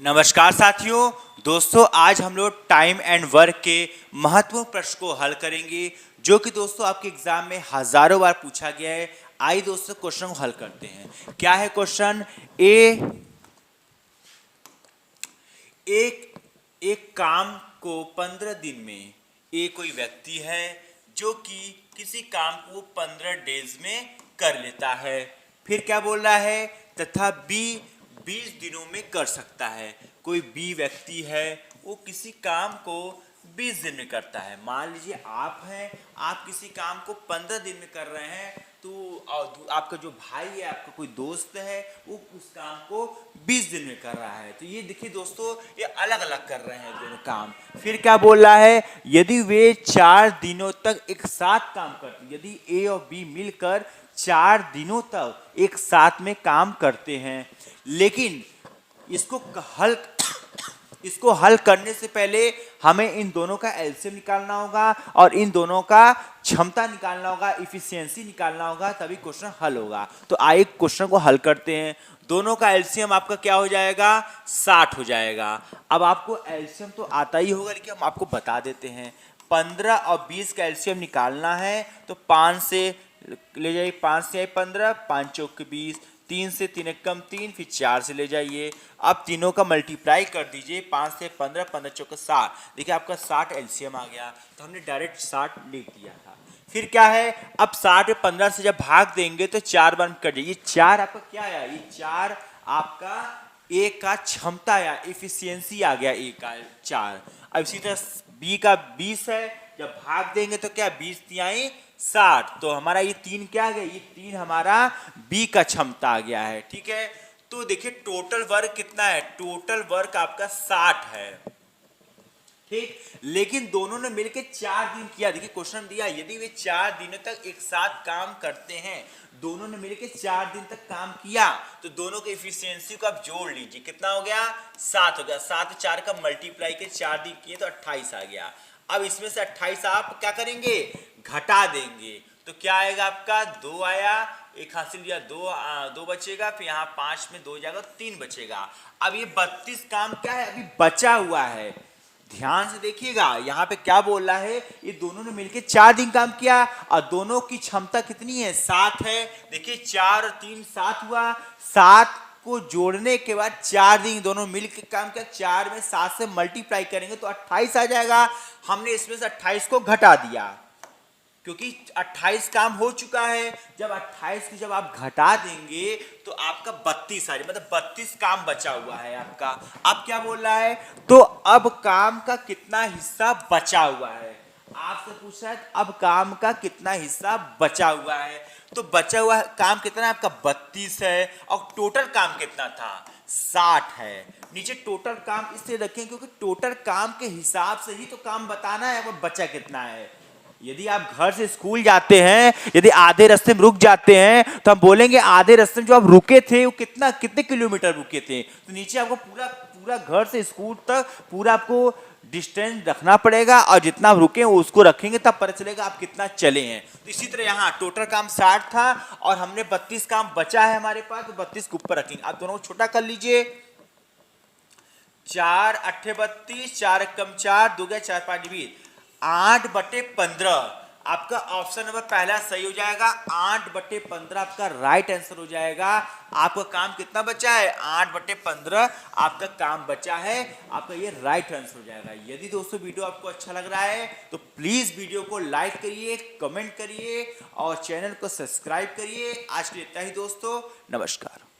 नमस्कार साथियों। दोस्तों आज हम लोग टाइम एंड वर्क के महत्वपूर्ण प्रश्न को हल करेंगे जो कि दोस्तों आपके एग्जाम में हजारों बार पूछा गया है। आइए दोस्तों क्वेश्चन को हल करते हैं। क्या है क्वेश्चन? एक काम को 15 दिन में कोई व्यक्ति है जो कि किसी काम को 15 डेज में कर लेता है। फिर क्या बोल रहा है? तथा बी 20 दिनों में कर सकता है। कोई बी व्यक्ति है वो किसी काम को 20 दिन में करता है। मान लीजिए आप हैं, आप किसी काम को 15 दिन में कर रहे हैं, तो आपका जो भाई है, आपका कोई दोस्त है, वो उस काम को 20 दिन में कर रहा है। तो ये देखिए दोस्तों, ये अलग अलग कर रहे हैं दोनों काम। फिर क्या बोल रहा है? यदि वे 4 दिनों तक एक साथ काम करते हैं, यदि ए और बी मिलकर 4 दिनों तक एक साथ में काम करते हैं, लेकिन इसको हल करने से पहले हमें इन दोनों का एलसीएम निकालना होगा और इन दोनों का क्षमता निकालना होगा, इफिशियंसी निकालना होगा, तभी क्वेश्चन हल होगा। तो आइए क्वेश्चन को हल करते हैं। दोनों का एलसीएम आपका क्या हो जाएगा? 60 हो जाएगा। अब आपको एलसीएम तो आता ही होगा, लेकिन हम आपको बता देते हैं। 15 और 20 का एलसीएम निकालना है तो 5 से ले जाइए, 5 से 15, 5 चौक 20, 3 से 3 एक कम 3, फिर 4 से ले जाइए। अब तीनों का मल्टीप्लाई कर दीजिए, 5 से 15, 15 चौक 60। देखिए आपका 60 एलसीएम आ गया, तो हमने डायरेक्ट 60 लिख दिया था। फिर क्या है? अब 60 में 15 से जब भाग देंगे तो 4 बार कट जाइए। 4 आपका क्या आया? ये 4 आपका ए का क्षमता या इफिशियंसी आ गया, ए का 4। अब इसी तरह बी का 20 है, जब भाग देंगे तो क्या 20 तिहाई 60, तो हमारा ये 3 क्या आ गया? ये 3 हमारा बी का क्षमता आ गया है। ठीक है, तो देखिए टोटल वर्क कितना है? टोटल वर्क आपका 60 है। ठीक, लेकिन दोनों ने मिलकर 4 दिन किया। देखिए क्वेश्चन दिया, यदि वे 4 दिनों तक एक साथ काम करते हैं, दोनों ने मिलकर 4 दिन तक काम किया, तो दोनों के इफिशियंसी को आप जोड़ लीजिए। कितना हो गया? 7 हो गया। 7 4 का मल्टीप्लाई के 4 दिन किए तो 28 आ गया। अब इसमें से 28 आप क्या करेंगे? घटा देंगे, तो क्या आएगा आपका? 2 आया, एक हासिल दिया, 2 बचेगा, फिर यहाँ 5 में 2 जाएगा, 3 बचेगा। अब ये 32 काम क्या है? अभी बचा हुआ है। ध्यान से देखिएगा, यहाँ पे क्या बोल रहा है? ये दोनों ने मिलकर 4 दिन काम किया और दोनों की क्षमता कितनी है? 7 है। देखिए 4 और 3 7 हुआ। 7 को जोड़ने के बाद 4 दिन दोनों मिलकर काम किया। 4 में 7 से मल्टीप्लाई करेंगे तो 28 आ जाएगा। हमने इसमें से 28 को घटा दिया क्योंकि 28 काम हो चुका है। जब 28 की जब आप घटा देंगे तो आपका 32 आ जाए, मतलब 32 काम बचा हुआ है आपका। अब क्या बोल रहा है? तो अब काम का कितना हिस्सा बचा हुआ है? आपसे पूछा है अब काम का कितना हिस्सा बचा हुआ है। तो बचा हुआ काम कितना है आपका? 32 है। और टोटल काम कितना था? 60 है। नीचे टोटल काम इसलिए रखें क्योंकि टोटल काम के हिसाब से ही तो काम बताना है वो बचा कितना है। यदि आप घर से स्कूल जाते हैं, यदि आधे रास्ते में रुक जाते हैं, तो हम बोलेंगे आधे रास्ते में जो आप रुके थे वो कितने किलोमीटर रुके थे। तो नीचे आपको पूरा घर से स्कूल तक पूरा आपको डिस्टेंस रखना पड़ेगा और जितना आप रुके उसको रखेंगे तब पता चलेगा आप कितना चले हैं। तो इसी तरह यहाँ टोटल काम 60 था और हमने 32 काम बचा है हमारे पास, तो 32 के ऊपर रखेंगे। आप दोनों को छोटा कर लीजिए। 4 8 32, 4 कम 4, 2 4 5 20, 8/15 आपका ऑप्शन नंबर पहला सही हो जाएगा। 8/15 आपका राइट आंसर हो जाएगा। आपका काम कितना बचा है? 8/15 आपका काम बचा है, आपका ये राइट आंसर हो जाएगा। यदि दोस्तों वीडियो आपको अच्छा लग रहा है तो प्लीज वीडियो को लाइक करिए, कमेंट करिए और चैनल को सब्सक्राइब करिए। आज के लिए इतना ही दोस्तों, नमस्कार।